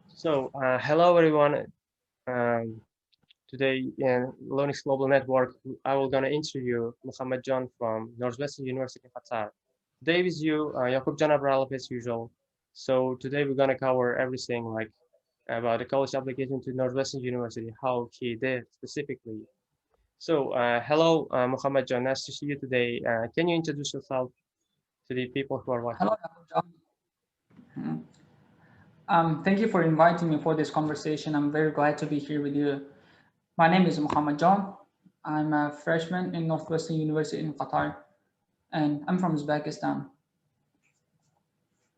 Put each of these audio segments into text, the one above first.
So, hello everyone. Um, Today in Linux Global Network, I will gonna interview Muhammadjon from Northwestern University in Qatar. Today with you, Yakubjan Abralov as usual. So today we're gonna cover everything like about the college application to Northwestern University, how he did specifically. So, hello, Muhammadjon. Nice to see you today. Can you introduce yourself to the people who are watching? Hello, John. Mhm. Thank you for inviting me for this conversation. I'm very glad to be here with you. My name is Muhammadjon. I'm a freshman in Northwestern University in Qatar, and I'm from Uzbekistan.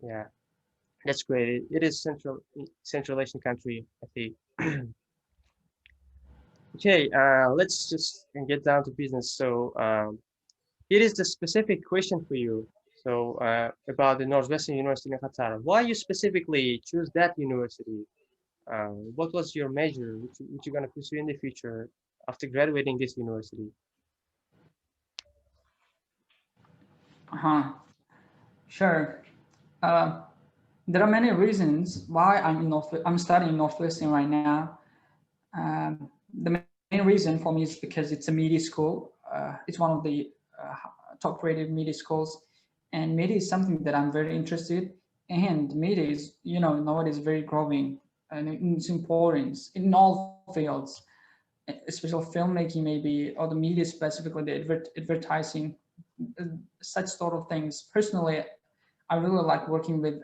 Yeah, that's great. It is Central Asian country, I think. Okay, let's just get down to business. So, it is the specific question for you. So, about the Northwestern University in Qatar. Why you specifically choose that university? What was your major, which you're gonna pursue in the future after graduating this university? Uh-huh. Sure. Uh, there are many reasons why I'm studying Northwestern right now. The main reason for me is because it's a media school. It's one of the top-rated media schools, and media is something that I'm very interested. And media is, nowadays very growing, and its importance in all fields, especially filmmaking, maybe, or the media specifically, the advertising, uh, such sort of things. Personally, I really like working with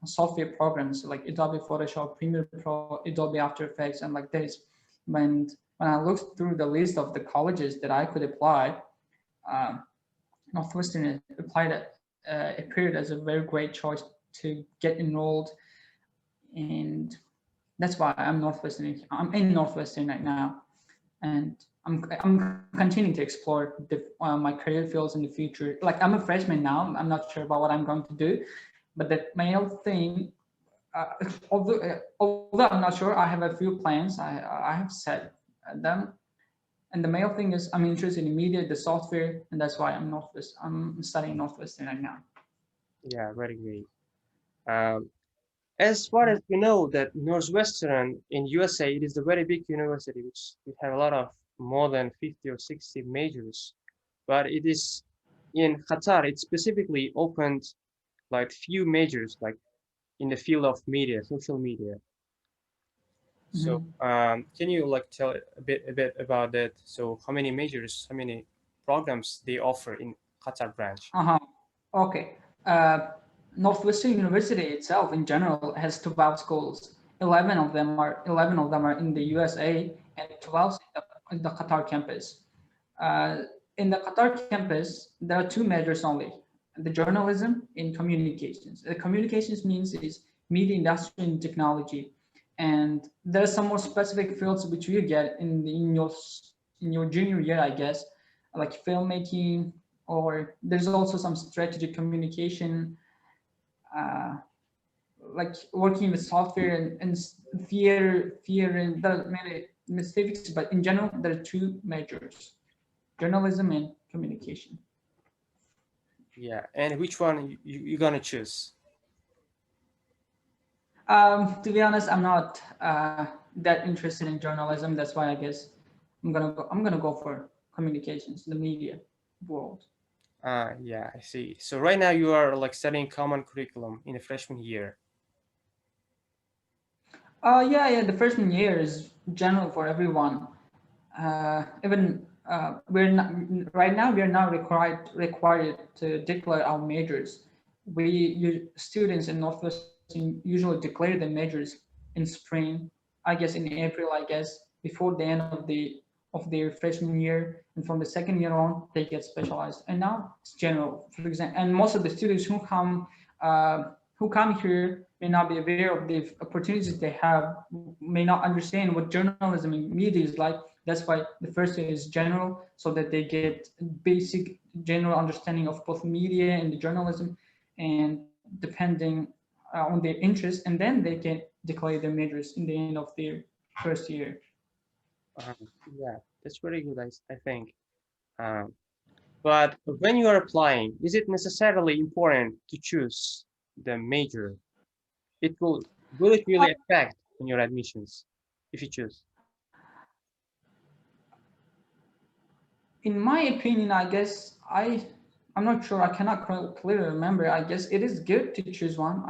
software programs like Adobe Photoshop, Premiere Pro, Adobe After Effects, and like this. When when I looked through the list of the colleges that I could apply, um, Northwestern appeared as a very great choice to get enrolled, and that's why I'm in Northwestern right now, and I'm continuing to explore my career fields in the future. Like I'm a freshman now, I'm not sure about what I'm going to do, but the main thing, although I'm not sure, I have a few plans. I have set them, and the main thing is I'm interested in media, the software, and that's why I'm studying Northwestern right now. Yeah, very great. Um, as far as you know, that Northwestern in USA, it is a very big university, which we have a lot of more than 50 or 60 majors. But it is in Qatar, it specifically opened like few majors, like in the field of media, social media. So, Mhm. can you like tell a bit about that? So, how many majors, how many programs they offer in Qatar branch? Uh-huh. Okay. Uh, Northwestern University itself, in general, has 12 schools. 11 of them are in the USA, and 12 in the Qatar campus. Uh, in the Qatar campus, there are two majors only: the journalism and communications. The communications means is media industry and technology, and there are some more specific fields which you get in your junior year, I guess, like filmmaking, or there's also some strategic communication, uh, like working with software and fear and there are many mistakes, but in general there are two majors: journalism and communication. Yeah, and which one you gonna choose? To be honest, I'm not that interested in journalism. That's why I guess I'm gonna go for communications, the media world. Yeah, I see. So right now you are like studying common curriculum in the freshman year. Yeah. The freshman year is general for everyone. Even we're not right now. We are not required to declare our majors. Students in Northwestern usually declare the majors in spring. I guess in April. I guess before the end of their freshman year, and from the second year on, they get specialized. And now it's general, for example. And most of the students who come here may not be aware of the opportunities they have, may not understand what journalism and media is like. That's why the first year is general, so that they get basic general understanding of both media and the journalism, and depending on their interests, and then they can declare their majors in the end of their first year. Yeah, that's very good. I think. Uh, but when you are applying, is it necessarily important to choose the major? It will it really affect on your admissions if you choose? In my opinion, I guess I'm not sure. I cannot clearly remember. I guess it is good to choose one.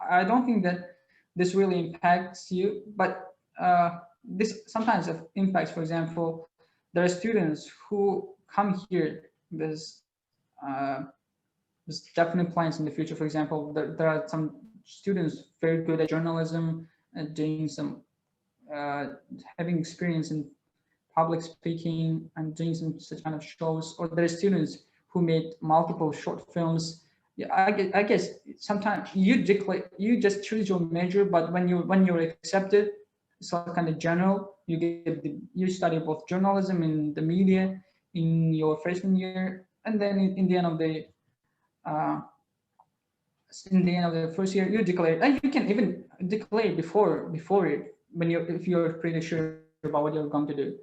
I don't think that this really impacts you, but this sometimes impacts. For example, there are students who come here with definite plans in the future. For example, there are some students very good at journalism and doing some having experience in public speaking and doing some such kind of shows, or there are students who made multiple short films. Yeah, I guess sometimes you just choose your major, but when you're accepted, it's like kind of general. You study both journalism and the media in your freshman year, and then in the end of the uh, first year, you declare, and you can even declare before it when you if you're pretty sure about what you're going to do.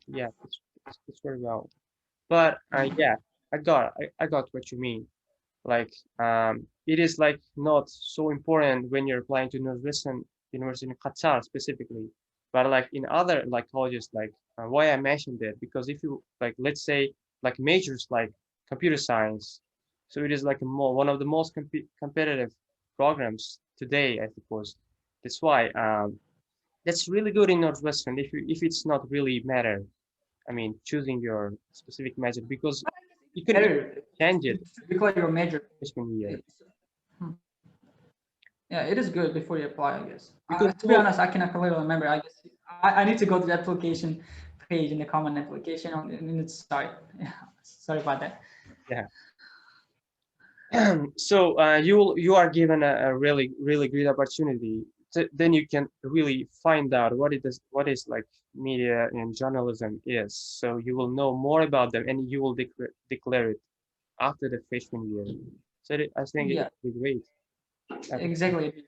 Yeah, it's very well. But yeah, I got what you mean. Like it is like not so important when you're applying to Northwestern University in Qatar specifically, but like in other like colleges, like why I mentioned that because if you like let's say like majors like computer science, so it is like one of the most competitive programs today, I suppose. That's why that's really good in Northwestern if it's not really matter. I mean, choosing your specific major because you can Better change it to declare your major. freshman year. Hmm. Yeah, it is good before you apply, I guess. Because To be honest, I cannot clearly remember. I guess I need to go to the application page in the common application on in its site. Yeah, sorry about that. yeah. So you are given a really great opportunity. Then you can really find out what is like media and journalism is. So you will know more about them and you will declare it after the freshman year. So I think Yeah, it's really great. exactly. It is.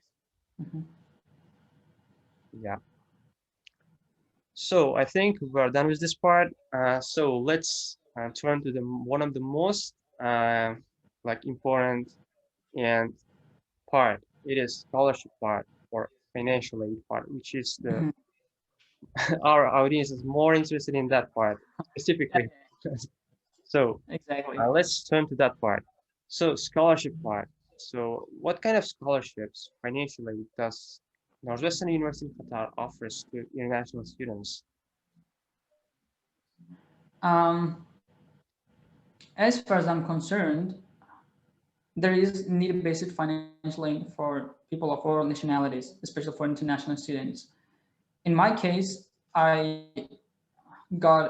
Mhm. Yeah. So I think we're done with this part. So let's turn to the one of the most like important and part. It is scholarship part or financial aid part, which is the Mhm. our audience is more interested in that part specifically. So Exactly. let's turn to that part. So scholarship part. So what kind of scholarships financially does Northwestern University Qatar offers to international students? Um, as far as I'm concerned, there is need-based financial aid for people of all nationalities, especially for international students. In my case, I got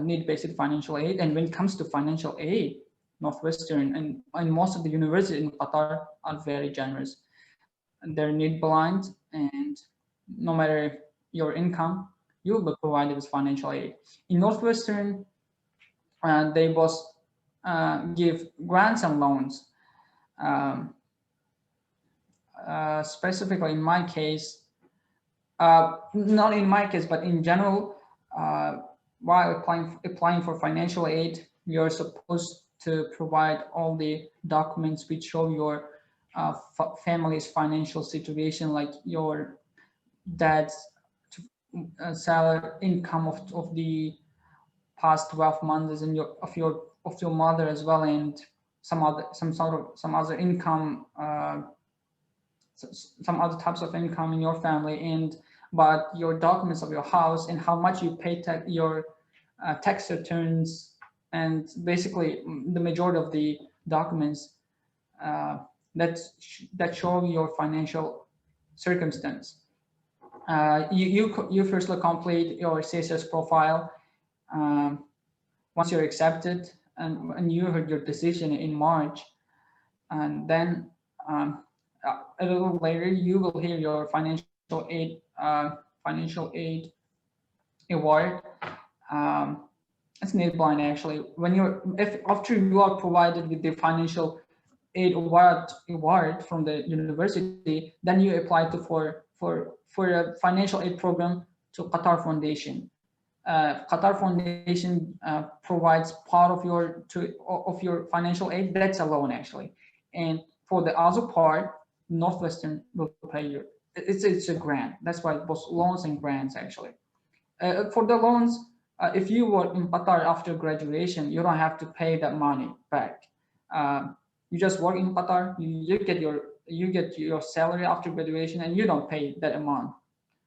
need-based financial aid, and when it comes to financial aid, Northwestern and most of the universities in Qatar are very generous. They're need blind, and no matter your income, you will be provided with financial aid. In Northwestern, they both give grants and loans. Um, Specifically, in my case, not in my case, but in general, uh, while applying for financial aid, you're supposed to provide all the documents which show your family's financial situation, like your dad's salary income of the past 12 months and your mother as well, and some other income, some other types of income in your family, and but your documents of your house and how much you pay your tax returns, and basically the majority of the documents uh, that show your financial circumstance. You firstly complete your CSS profile. Um, Once you're accepted and you heard your decision in March, and then a little later you will hear your financial aid award. Um, it's need blind actually. When you're if after you are provided with the financial aid award from the university, then you apply to for a financial aid program to Qatar Foundation. Qatar Foundation provides part of your financial aid. That's a loan actually, and for the other part, Northwestern will pay you. It's a grant. That's why both loans and grants actually. For the loans, if you work in Qatar after graduation, you don't have to pay that money back. You just work in Qatar, you get your salary after graduation, and you don't pay that amount.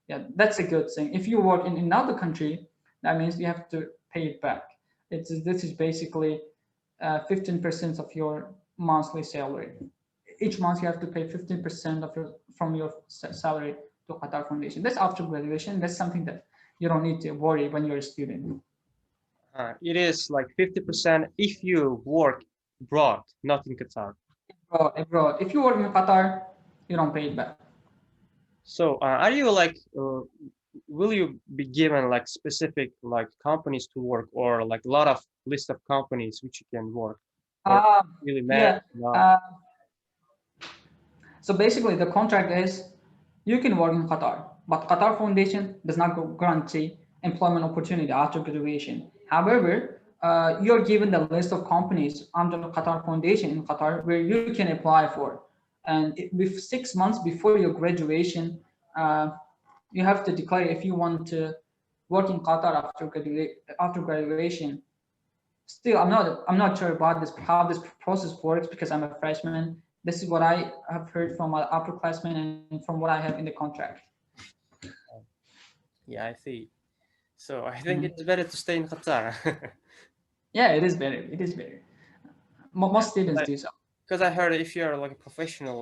Yeah, that's a good thing. If you work in another country, that means you have to pay it back. This is basically 15% of your monthly salary. Each month you have to pay 15% of your salary to Qatar Foundation. That's after graduation. That's something that you don't need to worry when you're a student. It is like 50% if you work abroad, not in Qatar. Abroad. If you work in Qatar, you don't pay it back. So are you like, will you be given like specific like companies to work, or like a lot of list of companies which you can work? Or really Yeah. matter? So basically, the contract is you can work in Qatar, but Qatar Foundation does not guarantee employment opportunity after graduation. However, you're given the list of companies under the Qatar Foundation in Qatar where you can apply for. And with 6 months before your graduation, you have to declare if you want to work in Qatar after graduation. Still, I'm not sure about this how this process works because I'm a freshman. This is what I have heard from my upperclassmen and from what I have in the contract. Yeah, I see. So I think it's better to stay in Qatar. Yeah, it is better. It is better. Most students do so. Because I heard if you're like a professional,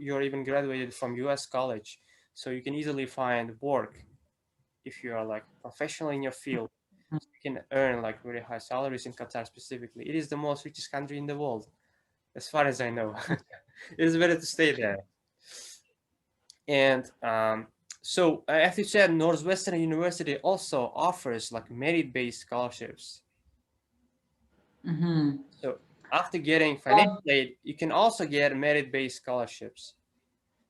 you're even graduated from US college, so you can easily find work if you are like professional in your field. So you can earn like very high salaries in Qatar specifically. It is the most richest country in the world, as far as I know. It is better to stay there. And so, as you said, Northwestern University also offers like merit-based scholarships. So after getting financial aid, you can also get merit-based scholarships.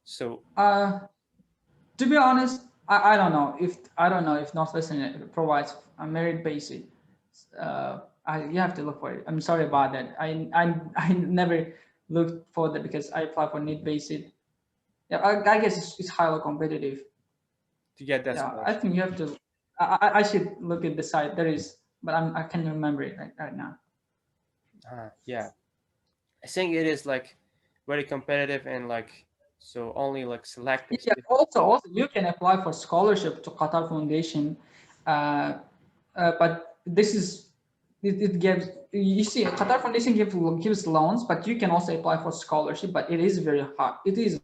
So to be honest, I don't know if Northwestern provides a merit basic. You have to look for it. I'm sorry about that. I never looked for that because I applied for need basic. Yeah, I guess it's highly competitive. to get that Yeah, I scholarship. think you have to. I should look at the site. There is, but I can't remember it right now. Yeah, I think it is like very competitive, and like so only like selective. Yeah. Also, you can apply for scholarship to Qatar Foundation, but this is it gives. You see, Qatar Foundation gives loans, but you can also apply for scholarship. But it is very hard. It is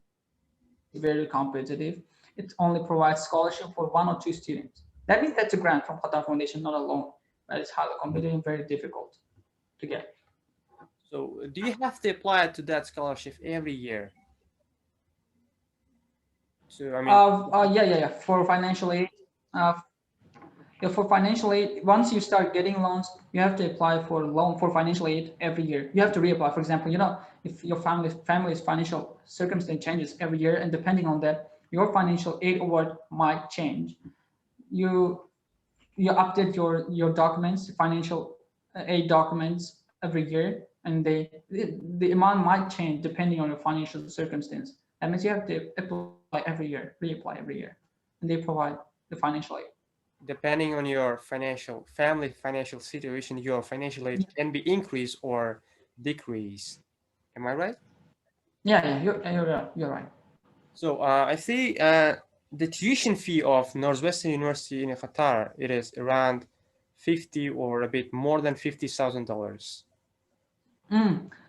very competitive. It only provides scholarship for 1 or 2 students. That means that's a grant from Qatar Foundation, not a loan. But it's highly competitive and very difficult to get. So do you have to apply to that scholarship every year? So I mean, Yeah. For financial aid, uh, yeah, for financial aid, once you start getting loans, you have to apply for loan for financial aid every year. You have to reapply. For example, if your family's financial circumstance changes every year, and depending on that, your financial aid award might change. You you update your documents, financial aid documents every year, and the amount might change depending on your financial circumstance. That means you have to apply every year, reapply every year, and they provide the financial aid. depending on your family financial situation, your financial aid can be increased or decreased. Am I right? Yeah, you're right. So I see the tuition fee of Northwestern University in Qatar, it is around 50 or a bit more than $50,000.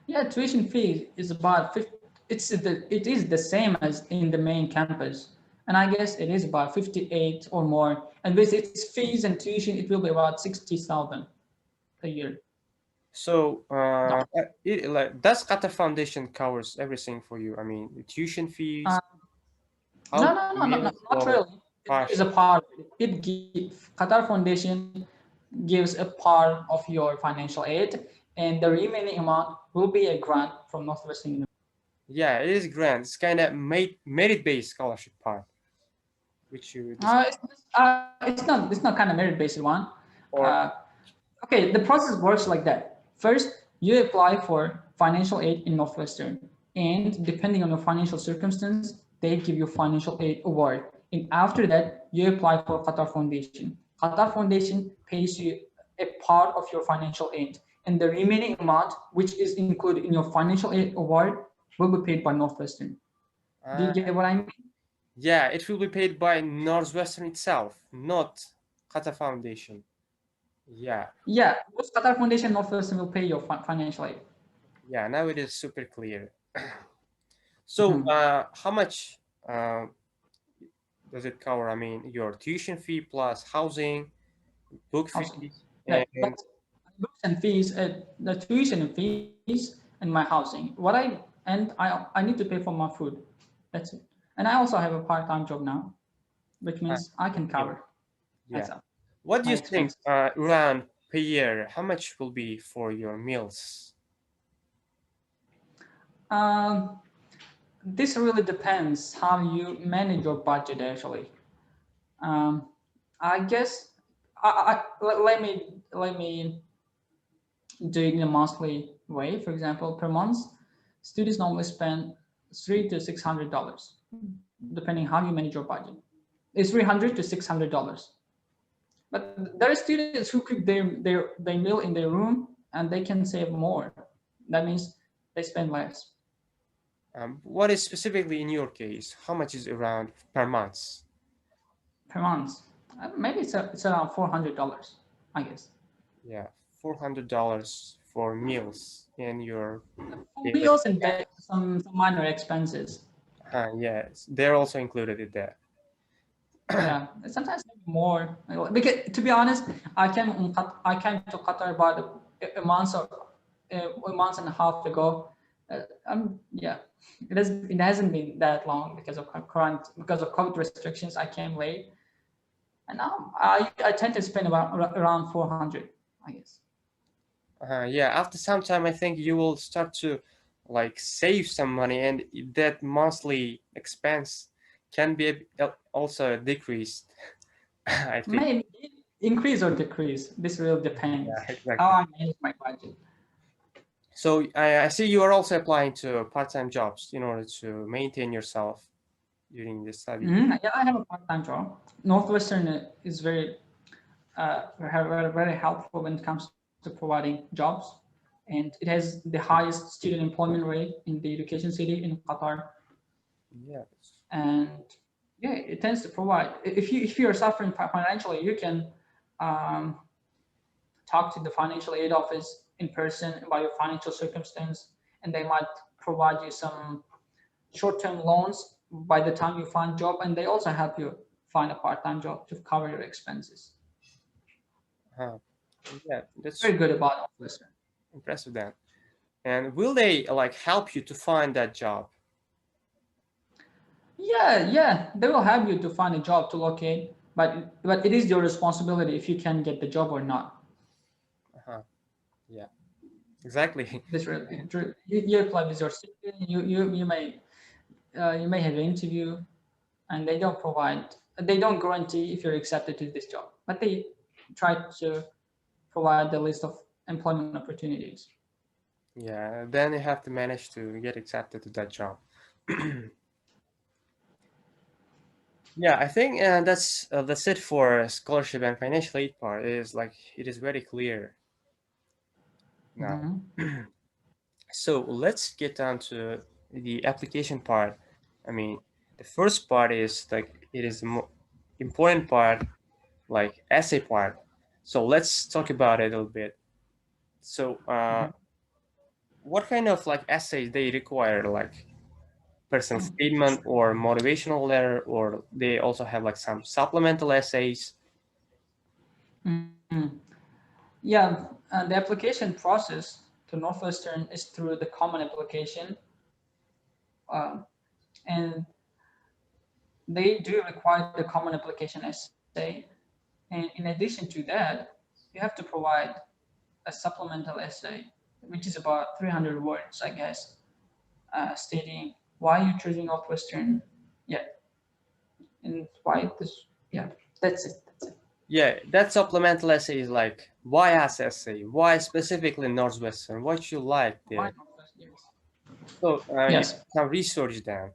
Yeah, tuition fee is about 50, it is the same as in the main campus, and I guess it is about 58 or more. And with its fees and tuition, it will be about 60,000 a year. So No, does Qatar Foundation covers everything for you? I mean, the tuition fees, uh, how no, meals, not or really. It gives a partial? part. Qatar Foundation gives a part of your financial aid, and the remaining amount will be a grant from Northwestern University. Yeah, it is grant. It's kind of merit-based scholarship part. which you discussed? It's not kind of merit-based one. Or Okay, the process works like that. First, you apply for financial aid in Northwestern, and depending on your financial circumstance, they give you financial aid award. And after that, you apply for Qatar Foundation. Qatar Foundation pays you a part of your financial aid, and the remaining amount, which is included in your financial aid award, will be paid by Northwestern. Do you uh, get what I mean? yeah, it will be paid by Northwestern itself, not Qatar Foundation. Yeah, Yeah, both Qatar Foundation and Northwestern will pay your financial aid. yeah. Now it is super clear. So, Mhm. how much does it cover? I mean, your tuition fee plus housing, book Awesome. fees, Yeah, and books and fees, the tuition and fees, and my housing. I need to pay for my food. That's it. And I also have a part-time job now, which uh, means I can meal. cover Yeah. myself, What do my you think, expenses. around per year, how much will be for your meals? Um, this really depends how you manage your budget actually. Um, I guess let me do it in a monthly way. For example, per month, students normally spend $300 to $600, depending how you manage your budget. It's $300 to $600. But there are students who cook their meal in their room and they can save more. That means they spend less What is specifically in your case? How much is around per month? per month. Maybe it's around $400, I guess. Yeah, $400 for meals and your daily Meals and expenses. some minor expenses. Yes, they're also included in that. Yeah, sometimes maybe more. Because to be honest, I came to Qatar about a month and a half ago. Yeah, it hasn't been that long because of current because of COVID restrictions. I came late, and now I tend to spend around 400, I guess. Yeah, after some time, I think you will start to like save some money, and that monthly expense can be also decreased. I think. Maybe increase or decrease. This will depend Yeah, how exactly. I manage my budget. So I see you are also applying to part-time jobs in order to maintain yourself during the study. Yeah, I have a part-time job. Northwestern is very helpful when it comes to providing jobs, and it has the highest student employment rate in the education city in Qatar. Yes. And yeah, it tends to provide. If you are suffering financially, you can um, talk to the financial aid office in person about your financial circumstance, and they might provide you some short-term loans by the time you find job, and they also help you find a part-time job to cover your expenses. Uh, yeah, that's Very good about Northwestern. impressive then. And will they like help you to find that job? Yeah, they will help you to find a job to locate, but it is your responsibility if you can get the job or not. Uh-huh. Yeah, exactly. This really, you apply with your CV, you may have an interview, and they don't guarantee if you're accepted to this job, but they try to provide the list of employment opportunities. Yeah, then you have to manage to get accepted to that job. Yeah, I think that's it for scholarship and financial aid part. It is like it is very clear now. Mhm. So let's get down to the application part. I mean, the first part is like it is the important part, like essay part. So let's talk about it a little bit. So, Mhm. what kind of like essays they require, like personal statement or motivational letter, or they also have like some supplemental essays? Mhm. Yeah, the application process to Northwestern is through the common application, uh, and they do require the common application essay. And in addition to that, you have to provide a supplemental essay, which is about 300 words, I guess, stating why you're choosing Northwestern. Yeah, and why this. Yeah, that's it. That's it. Yeah, that supplemental essay is like why as essay? Why specifically Northwestern? What you like Why there? not? Yes. So you did Yes. some research then.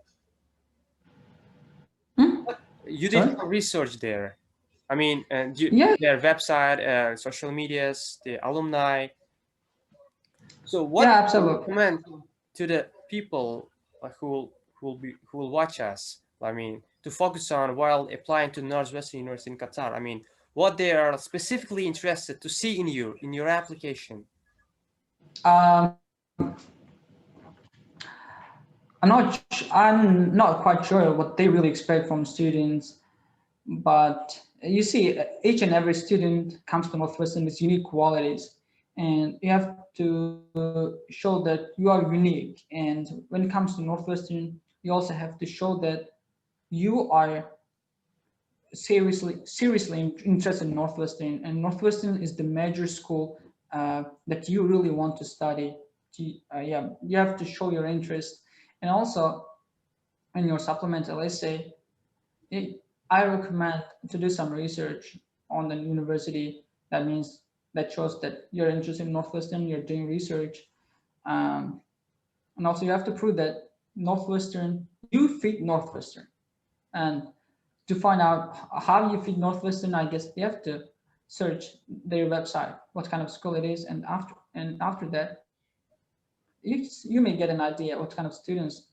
Hmm? You did Sorry. some research there. I mean, and Yeah. their website, social medias, the alumni. So what Yeah. would you Absolutely. recommend to the people who will watch us? I mean, to focus on while applying to Northwestern University in Qatar. I mean, what they are specifically interested to see in your application. Um, I'm not quite sure what they really expect from students, but you see, each and every student comes to Northwestern with unique qualities, and you have to show that you are unique. And when it comes to Northwestern, you also have to show that you are seriously interested in Northwestern, and Northwestern is the major school that you really want to study. Yeah, you have to show your interest, and also in your supplemental essay, I recommend to do some research on the university. That means that shows that you're interested in Northwestern, you're doing research, um, and also you have to prove that Northwestern, you fit Northwestern. And to find out how you fit Northwestern, I guess you have to search their website, what kind of school it is, and after that, you may get an idea what kind of students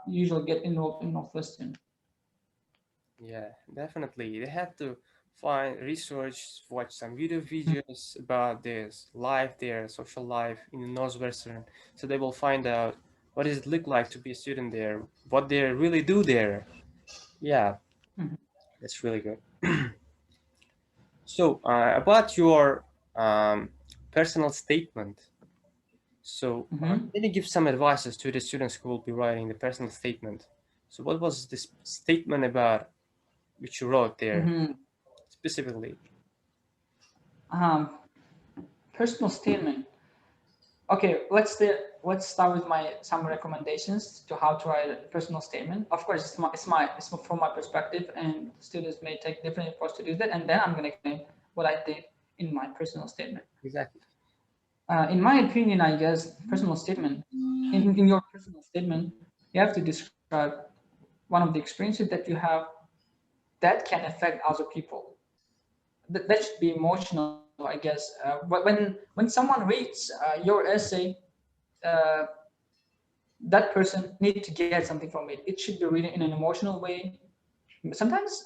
usually get enrolled in Northwestern. Yeah, definitely. They have to find research, watch some video Mhm. videos about this life, their social life in Northwestern, so they will find out what does it look like to be a student there, what they really do there. Yeah, Mhm. that's really good. So, about your personal statement. So, Mhm. can you give some advices to the students who will be writing the personal statement? So, what was this statement about which you wrote there Mhm. specifically? Um, Personal statement. Okay, let's start with my some recommendations to how to write a personal statement. Of course, it's from my perspective, and students may take different approach to do that. And then I'm going to explain what I did in my personal statement. Exactly. In my opinion, I guess personal statement. In your personal statement, you have to describe one of the experiences that you have that can affect other people. That should be emotional, I guess. When someone reads your essay, uh, that person need to get something from it. It should be written in an emotional way. Sometimes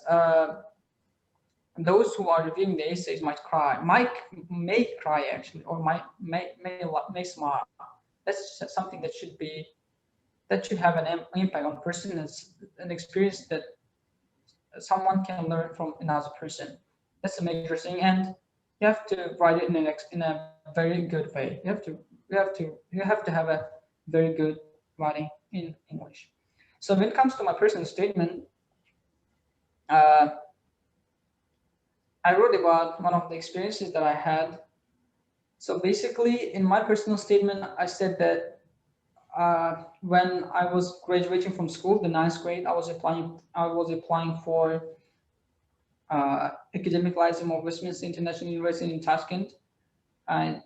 those who are reviewing the essays might cry, might may cry actually, or may smile. That's something that should have an impact on person. It's an experience that someone can learn from another person. That's a major thing, and you have to write it in a very good way. You have to have a very good writing in English. So when it comes to my personal statement, uh, I wrote about one of the experiences that I had. So basically, in my personal statement, I said that when I was graduating from school, the ninth grade, I was applying for academic license of Westminster International University in Tashkent. And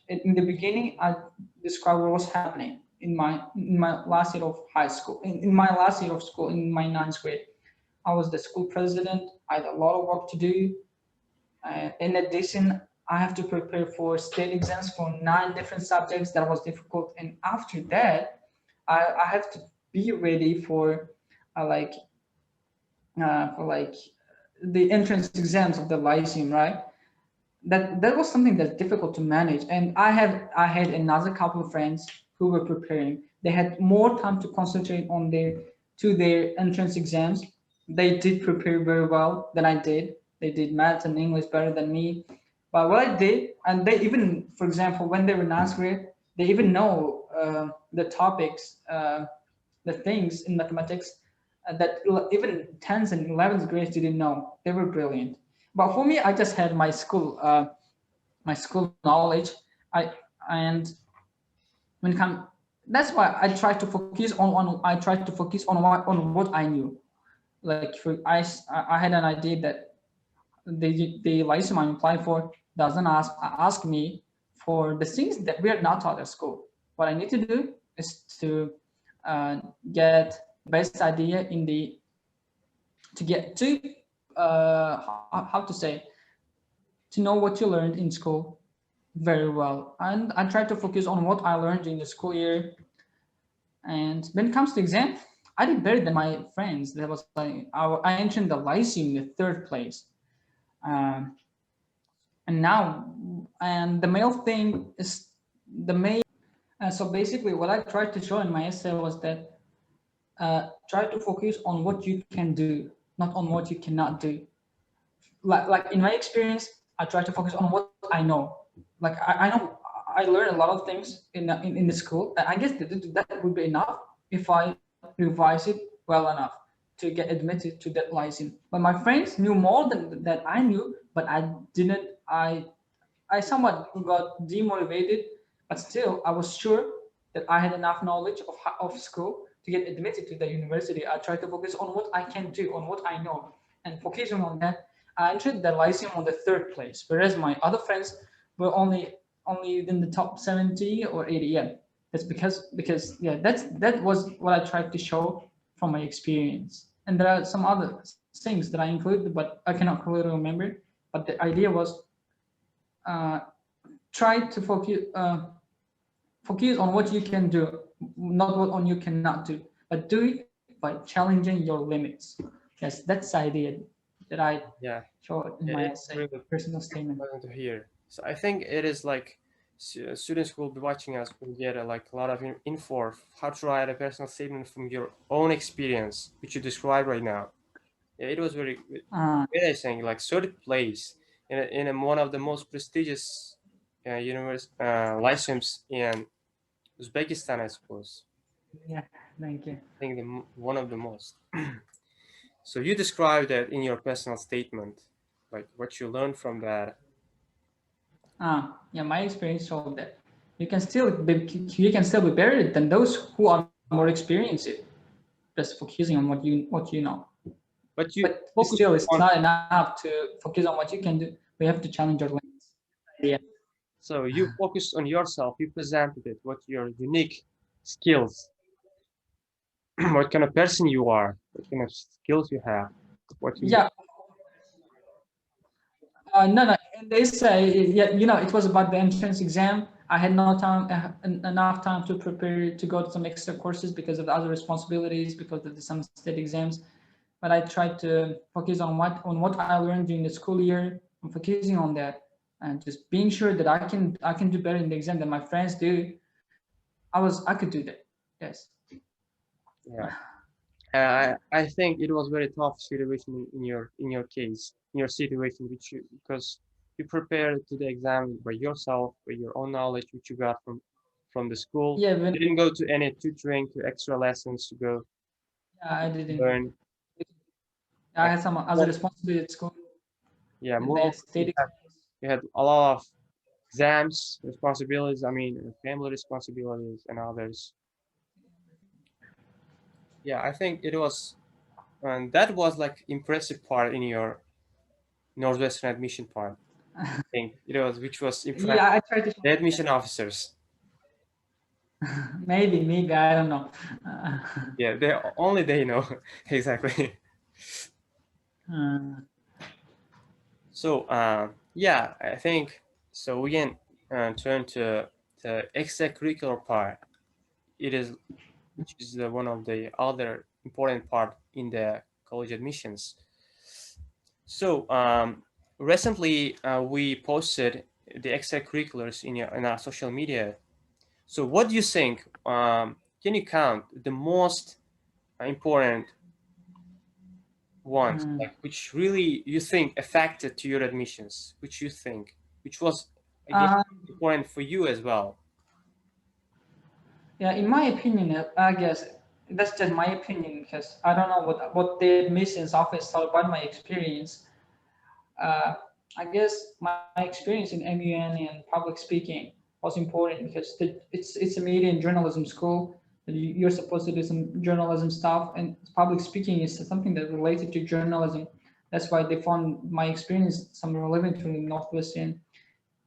in the beginning, I described what was happening in my last year of high school, in my last year of school, in my ninth grade. I was the school president. I had a lot of work to do. In addition, I have to prepare for state exams for 9 different subjects. That was difficult. And after that, I have to be ready uh, like for the entrance exams of the Lyceum, right? That was something that's difficult to manage. And I had another couple of friends who were preparing. They had more time to concentrate on their entrance exams. They did prepare very well than I did. They did math and English better than me. But what I did, and they even, for example, when they were ninth grade, they even know the topics, the things in mathematics that even 10th and 11th grades didn't know. They were brilliant. But for me, I just had my school knowledge. I and when come that's why I try to focus on I try to focus on what I knew. like for I had an idea that the license I'm applying for doesn't ask me for the things that we are not taught at school. What I need to do is to get best idea in the to get to how to say to know what you learned in school very well, and I try to focus on what I learned in the school year. And when it comes to exam, I did better than my friends. That was like I entered the lyceum in the third place. Um, and now, and the main thing is the main. So basically, what I tried to show in my essay was that try to focus on what you can do, not on what you cannot do. Like in my experience, I try to focus on what I know. Like I know I learned a lot of things in the school. And I guess that would be enough if I revise it well enough to get admitted to that license. But my friends knew more than that I knew, but I didn't. I somewhat got demotivated, but still I was sure that I had enough knowledge of school to get admitted to the university. I tried to focus on what I can do, on what I know, and focusing on that, I entered the lyceum on the third place, whereas my other friends were only in the top 70 or 80. Yeah, that's because yeah, that was what I tried to show from my experience. And there are some other things that I included, but I cannot clearly remember. But the idea was uh, try to focus on what you can do, not what on you cannot do, but do it by challenging your limits. Yes, that's the idea that I Yeah, showed in yeah, my it's essay, really personal statement. pleasant to hear. So I think it is like students who will be watching us will get like a lot of info of how to write a personal statement from your own experience, which you described right now. Yeah, it was very amazing, like third place in one of the most prestigious license in Uzbekistan, I suppose. Yeah, thank you. I think one of the most. So you described that in your personal statement, like what you learned from that. Yeah, my experience showed that you can still be better than those who are more experienced. Just focusing on what you know. But you But focus still, it's on, not enough to focus on what you can do. We have to challenge our limits. Yeah. so you focus on yourself, you presented it, what your unique skills, what kind of person you are, what kind of skills you have, what you, Yeah. No, no. And they say, yeah, it was about the entrance exam. I had no time, enough time to prepare to go to some extra courses because of the other responsibilities, because of some state exams. But I tried to focus on what I learned during the school year. I'm focusing on that and just being sure that I can do better in the exam than my friends do. I could do that. Yes. yeah. I think it was very tough situation in your case, in your situation, which you, because you prepared to the exam by yourself, by your own knowledge, which you got from the school. Yeah. You didn't go to any tutoring, to extra lessons to go Yeah, I didn't. learn. I Like, had some other well, responsibilities at school. yeah, The moreover, state exams. you had a lot of exams, responsibilities. I mean, family responsibilities and others. Yeah, I think it was, and that was like impressive part in your Northwestern admission part. I think it was, which was impressive. Yeah, I tried to. The admission officers. Maybe I don't know. Yeah, they know exactly. Uh, So yeah, I think so. We can turn to the extracurricular part. It is, which is one of the other important part in the college admissions. So recently we posted the extracurriculars in our social media. So what do you think? Can you count the most important ones, mm. like which really you think affected to your admissions, which was again uh, important for you as well? yeah, in my opinion, I guess that's just my opinion because I don't know what the admissions office thought about my experience. Uh, I guess my experience in MUN and public speaking was important because it's a media and journalism school. You're supposed to do some journalism stuff, and public speaking is something that related to journalism. That's why they found my experience some relevant to Northwestern.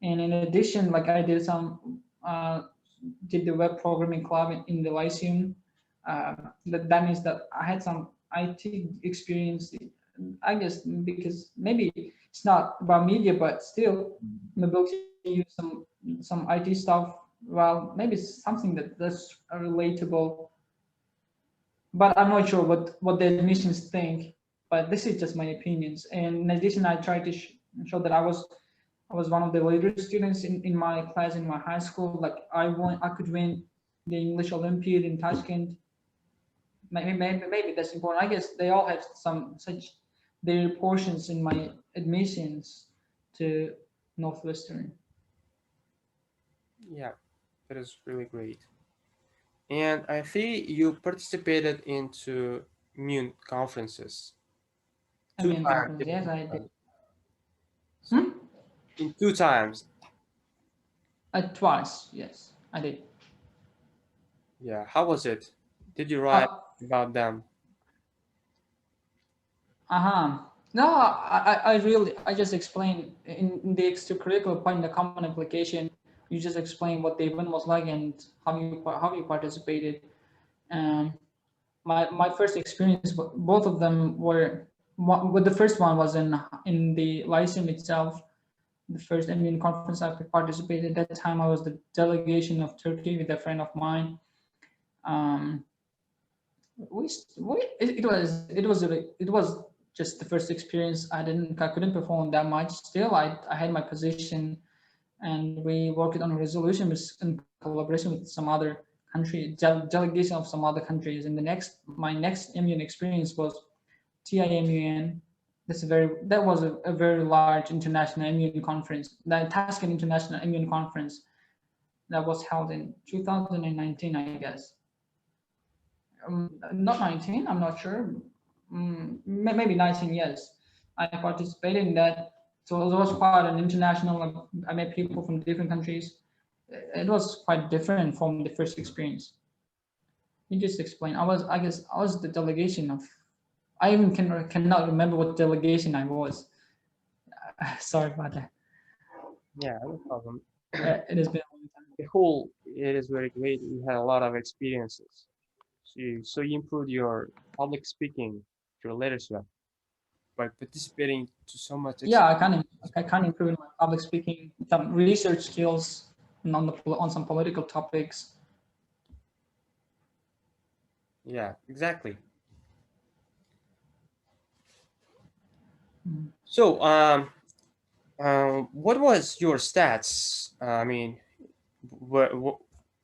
And in addition, like I did the web programming club in the Lyceum. That means that I had some IT experience. I guess because maybe it's not about media, but still, I'm able to use some IT stuff. Well, maybe it's something that's relatable, but I'm not sure what the admissions think. But this is just my opinions. And in addition, I tried to show that I was one of the leader students in my class in my high school. Like I could win the English Olympiad in Tashkent. Maybe that's important. I guess they all have some such their portions in my admissions to Northwestern. Yeah, that is really great. And I think you participated into immune conferences I two mean, times. conference. Yes, I did. So in two times. Twice. Yes, I did. Yeah. How was it? Did you write Uh, about them? uh-huh. No, I just explained in the extracurricular part in the common application. You just explain what the event was like and how you participated. And my first experience, both of them were. What the first one was in the Lyceum itself, the first immune conference I participated. At that time, I was the delegation of Turkey with a friend of mine. Um, it was just the first experience. I couldn't perform that much. Still, I had my position, and we worked on a resolution in collaboration with some other delegation of some other countries. And my next immune experience was TIMUN. That was a very large international immune conference, the Tashkent International Immune Conference, that was held in 2019, I guess. Not 19, I'm not sure. Maybe 19 years. I participated in that. So it was quite an international. I met people from different countries. It was quite different from the first experience. You just explain. I guess, I was the delegation of. I even cannot remember what delegation I was. Sorry about that. Yeah, no problem. It has been a long time. The whole, it is very great. You had a lot of experiences. So you improved your public speaking, your leadership by participating to so much. Yeah, I can improve my public speaking, some research skills on some political topics. Yeah, exactly. Mm. So, what was your stats? I mean,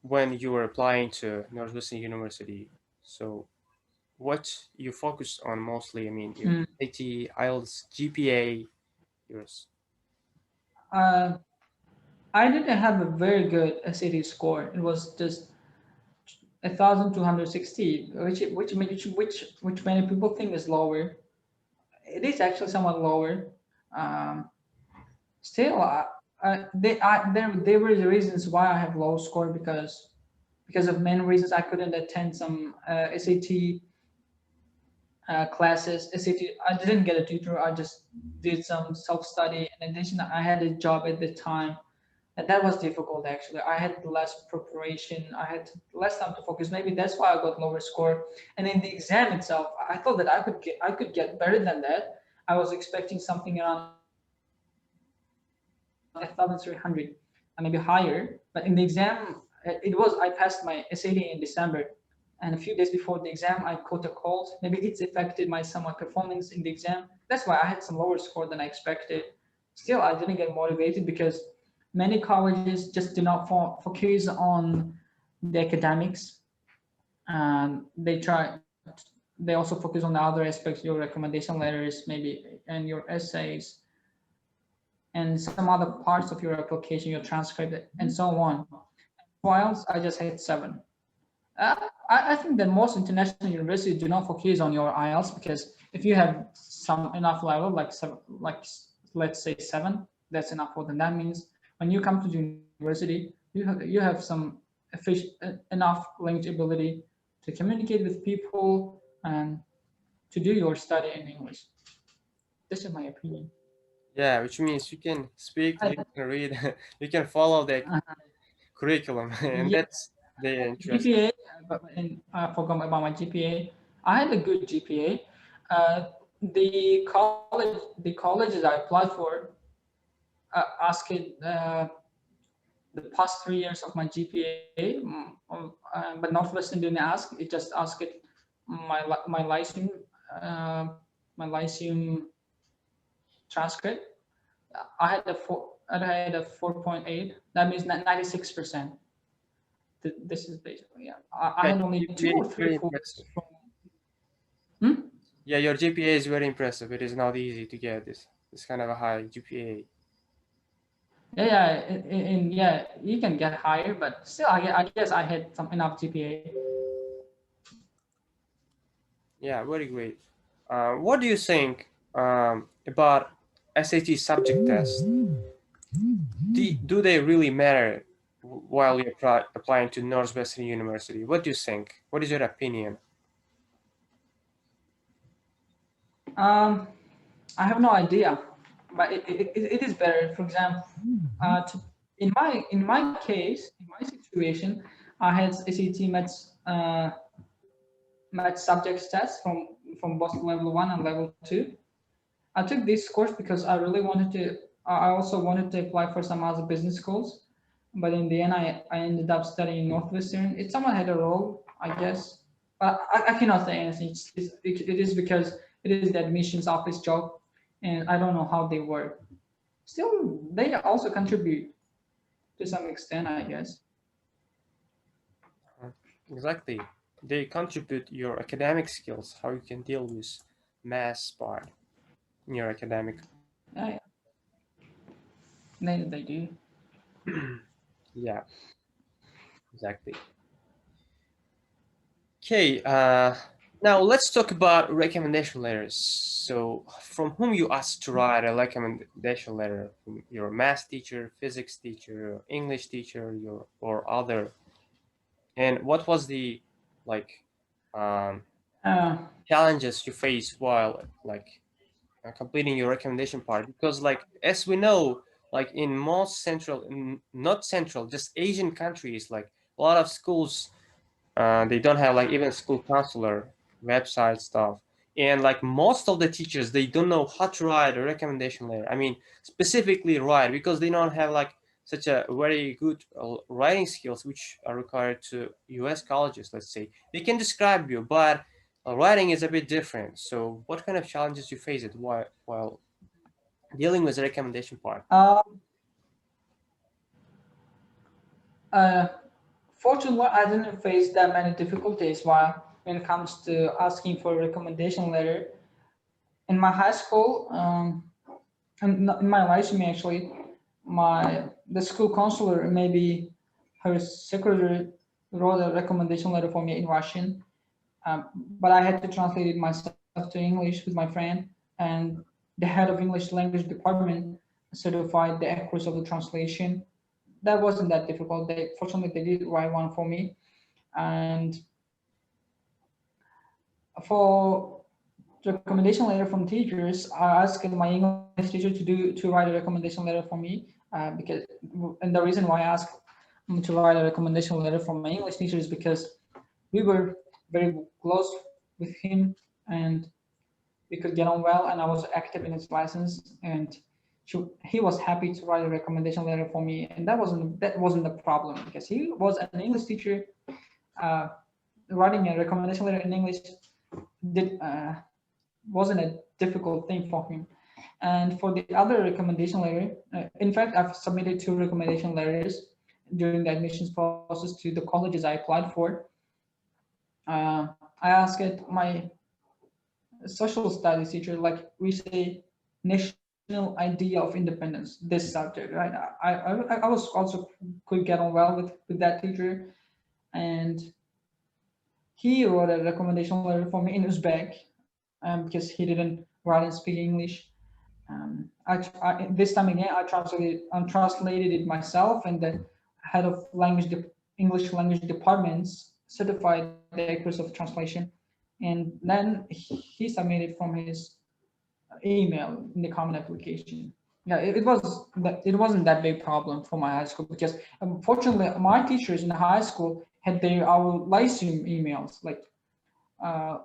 when you were applying to Northwestern University, so what you focused on mostly? I mean, your Mm. AT, IELTS, GPA, yours. Uh, I didn't have a very good SAT score. It was just 1,260, which many people think is lower. It is actually somewhat lower. Um, Still, there were the reasons why I have low score because of many reasons. I couldn't attend some SAT classes. SAT, I didn't get a tutor. I just did some self study. In addition, I had a job at the time, and that was difficult actually. I had less preparation. I had less time to focus. Maybe that's why I got lower score. And in the exam itself, I thought that I could get better than that. I was expecting something around 1,300, maybe higher. But in the exam, I passed my SAT in December, and a few days before the exam, I caught a cold. Maybe it's affected my somewhat performance in the exam. That's why I had some lower score than I expected. Still, I didn't get motivated because many colleges just do not focus on the academics. They also focus on the other aspects, your recommendation letters, maybe, and your essays, and some other parts of your application, your transcript, and so on. Whilst I just had 7. I think that most international universities do not focus on your IELTS because if you have some enough level, like seven, like let's say 7, that's enough for them. That means when you come to the university, you have some enough language ability to communicate with people and to do your study in English. This is my opinion. Yeah, which means you can speak, I, you can read, you can follow the curriculum, and yeah, that's the interesting. GPA, and I forgot about my GPA. I had a good GPA. The colleges I applied for asked the past 3 years of my GPA, but Northwestern didn't ask. It just asked it my Lyceum uh, my Lyceum transcript. I had a 4.8. That means 96%. This is basically, yeah. I Yeah, had only two GPA or is three very fours impressive. from. Hmm? Yeah, your GPA is very impressive. It is not easy to get this kind of a high GPA. Yeah, yeah, and yeah, you can get higher, but still, I guess I had some enough GPA. Yeah, very great. What do you think about SAT subject tests? Do they really matter while you're applying to Northwestern University? What do you think? What is your opinion? Um, I have no idea, but it is better. For example, in my case, in my situation, I had SAT maths subjects test from both level 1 and level 2. I took this course because I really wanted to. I also wanted to apply for some other business schools, but in the end, I ended up studying Northwestern. It somewhat had a role, I guess, but I cannot say anything. It is because it is the admissions office job, and I don't know how they work. Still, they also contribute to some extent, I guess. Exactly. They contribute your academic skills, how you can deal with math part in your academic. Yeah, they do. Yeah, exactly. Okay, now let's talk about recommendation letters. So, from whom you asked to write a recommendation letter? From your math teacher, physics teacher, English teacher, your or other? And what was the like um, Uh, challenges you faced while completing your recommendation part? Because as we know, in most central, not central, just Asian countries, a lot of schools they don't have even school counselor website stuff, and most of the teachers they don't know how to write a recommendation letter. I mean, specifically write, because they don't have such a very good writing skills which are required to US colleges. Let's say they can describe you, but writing is a bit different. So what kind of challenges you face it while dealing with the recommendation part? um, uh, Fortunately, I didn't face that many difficulties while when it comes to asking for a recommendation letter. In my high school, and in my resume actually, the school counselor, maybe her secretary, wrote a recommendation letter for me in Russian, but I had to translate it myself to English with my friend, and the head of English language department certified the accuracy of the translation. That wasn't that difficult. Fortunately they did write one for me, and for recommendation letter from teachers, I asked my English teacher to write a recommendation letter for me, because and the reason why I asked him to write a recommendation letter from my English teacher is because we were very close with him, and we could get on well, and I was active in his license, and he was happy to write a recommendation letter for me, and that wasn't the problem because he was an English teacher. Uh, Writing a recommendation letter in English did wasn't a difficult thing for him. And for the other recommendation letter, in fact, I've submitted 2 recommendation letters during the admissions process to the colleges I applied for. I asked my social studies teacher, like we say, national idea of independence, this subject, right? I was also could get on well with that teacher, and he wrote a recommendation letter for me in Uzbek, because he didn't write and speak English. This time again, I translated it myself, and the head of language English language departments certified the accuracy of translation, and then he submitted from his email in the common application. Yeah, it wasn't that big problem for my high school because unfortunately my teachers in high school had their our Lyceum emails uh,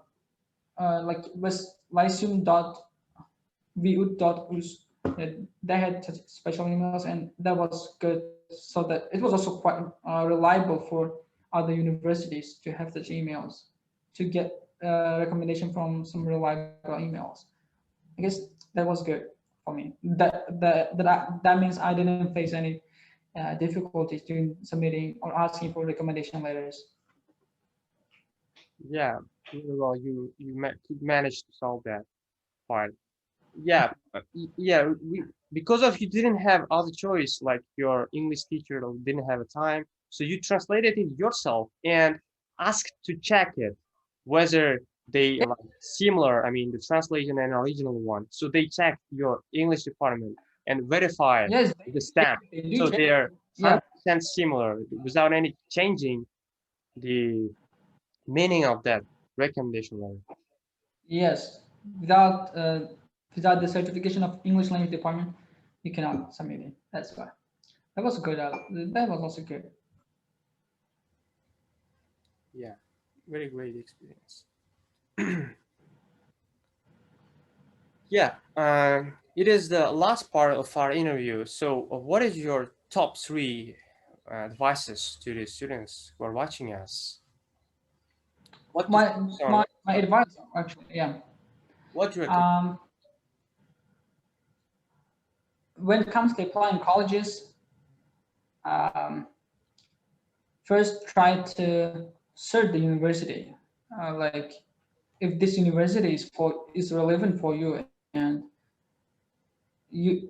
was lyceum.vu.us. They had special emails and that was good. So that it was also quite reliable for other universities to have such emails to get recommendation from some reliable emails. I guess that was good for me. That means I didn't face any difficulties during submitting or asking for recommendation letters. Yeah, really well, you managed to solve that part. Yeah, yeah. Because of you didn't have other choice, like your English teacher didn't have a time, so you translated it yourself and asked to check it whether they Yeah, like similar. I mean, the translation and original one. So they checked your English department and verify yes, the stamp. they do So check. they're Yeah, 100% similar without any changing the meaning of that recommendation letter. yes. Without the certification of English language department, you cannot submit it. That's why. That was good. That was also good. Yeah, very great experience. Yeah, it is the last part of our interview. So, what is your top three advices to the students who are watching us? What to My focus on? my my advice actually, yeah. What to recommend? Um, when it comes to applying colleges, um, first try to search the university. Like if this university is relevant for you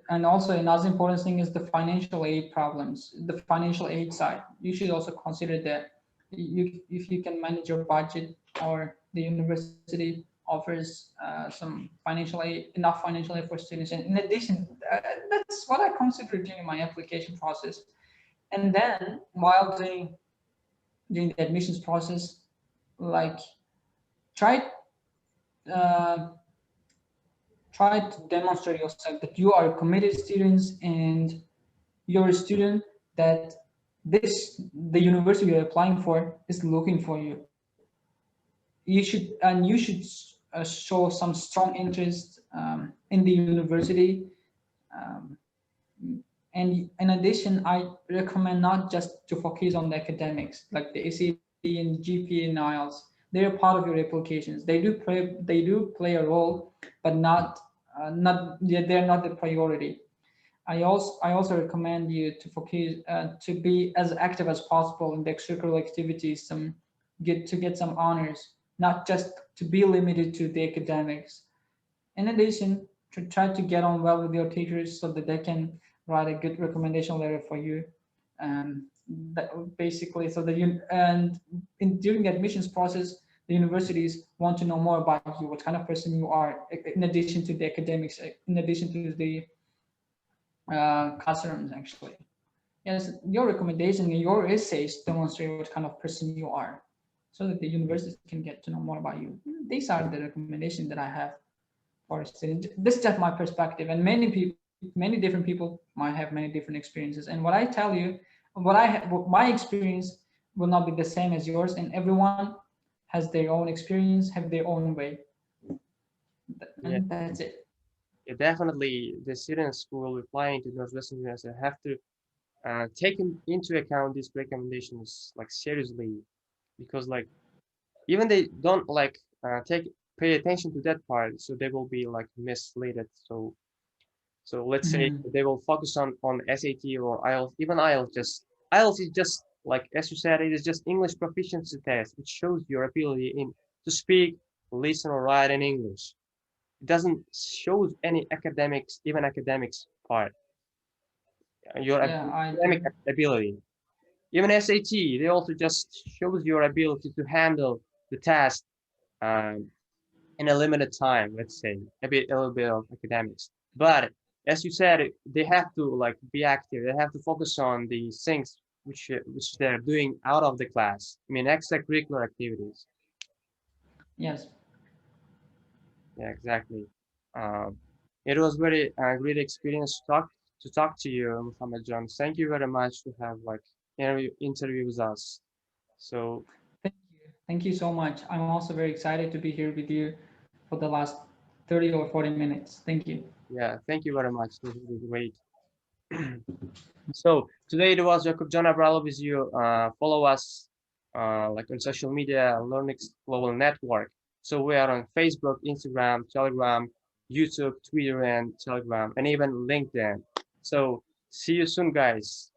and also another important thing is the financial aid problems, the financial aid side. You should also consider that if you can manage your budget or the university offers some financial aid, enough financial aid for students. And in addition, that's what I consider during my application process. And then while during the admissions process, like try uh, try to demonstrate yourself that you are a committed student and you're a student that the university you're applying for is looking for you. You should show some strong interest in the university. Um, and in addition, I recommend not just to focus on the academics like the ACT and GPA and IELTS. They're part of your applications. They do play a role, but not they're not the priority. I also recommend you to focus to be as active as possible in the extracurricular activities, get some honors, not just to be limited to the academics. In addition, to try to get on well with your teachers so that they can write a good recommendation letter for you. Um, that basically, so that you and during the admissions process, the universities want to know more about you, what kind of person you are, in addition to the academics, in addition to the classrooms actually. Yes, your recommendation and your essays demonstrate what kind of person you are so that the university can get to know more about you. These are the recommendations that I have for students. This is just my perspective, and many different people might have many different experiences. And what I tell you, my experience will not be the same as yours, and everyone has their own experience, have their own way, Yeah, and that's it. yeah, definitely the students who will be applying to Northwestern University have to take into account these recommendations like seriously, because like even they don't like pay attention to that part, so they will be like misled. So let's say Mhm. they will focus on SAT or IELTS. Even IELTS is just like as you said, it is just English proficiency test. It shows your ability in to speak, listen, or write in English. It doesn't show any academics, even academics part. Your Yeah, I academic do. ability. Even SAT, they also just shows your ability to handle the task um, in a limited time. Let's say a little bit of academics. But as you said, they have to like be active. They have to focus on the things which they're doing out of the class. I mean, extracurricular activities. Yes. Yeah, exactly. Um, it was very great experience to talk to you, Muhammadjon. Thank you very much to have like interview with us. So Thank you. Thank you so much. I'm also very excited to be here with you for the last 30 or 40 minutes. Thank you. yeah, thank you very much. This was great. So today it was Yakupjon Abralov with you. Follow us like on social media, Learning Global Network. So we are on Facebook, Instagram, Telegram, YouTube, Twitter, and Telegram, and even LinkedIn. So see you soon, guys.